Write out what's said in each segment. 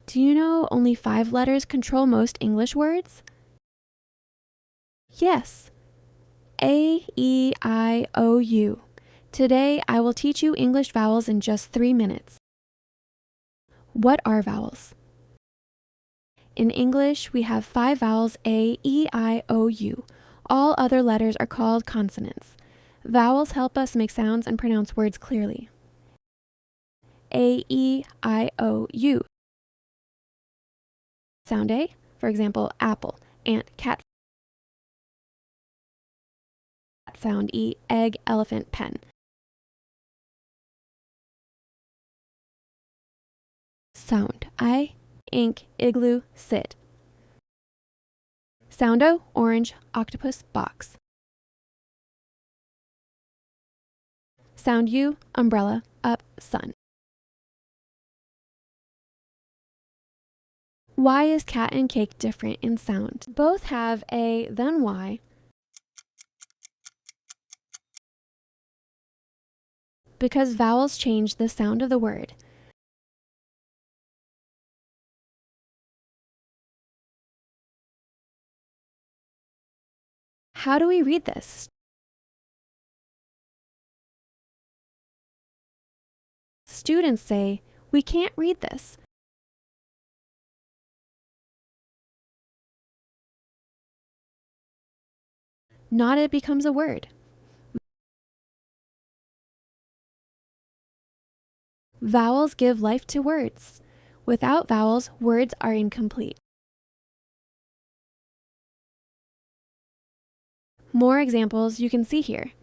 Do you know only 5 letters control most English words? Yes. A, E, I, O, U. Today, I will teach you English vowels in just 3 minutes. What are vowels? In English, we have 5 vowels A, E, I, O, U. All other letters are called consonants. Vowels help us make sounds and pronounce words clearly. A, E, I, O, U. Sound A, for example, apple, ant, cat. Sound E, egg, elephant, pen. Sound I, ink, igloo, sit. Sound O, orange, octopus, box. Sound U, umbrella, up, sun. Why is cat and cake different in sound? Both have A, then Y. Because vowels change the sound of the word. How do we read this? Students say, "We can't read this." Not it becomes a word. Vowels give life to words. Without vowels, words are incomplete. More examples you can see here.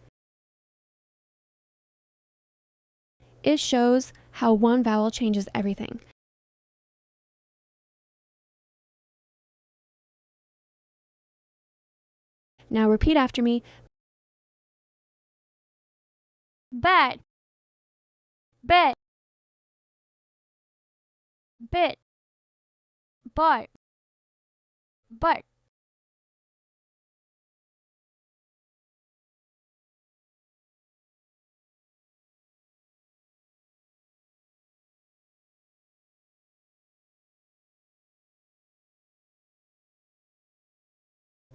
It shows how one vowel changes everything. Now repeat after me. Bat, bet, bit, but, but.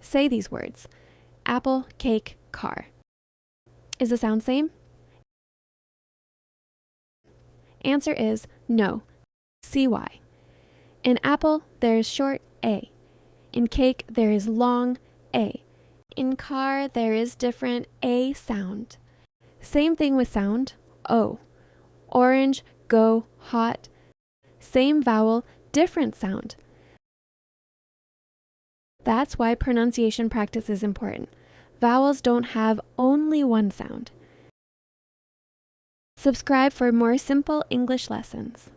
Say these words. Apple, cake, car. Is the sound same? Answer is no. See why. In apple, there is short A. In cake, there is long A. In car, there is different A sound. Same thing with sound, O. Orange, go, hot. Same vowel, different sound. That's why pronunciation practice is important. Vowels don't have only one sound. Subscribe for more simple English lessons.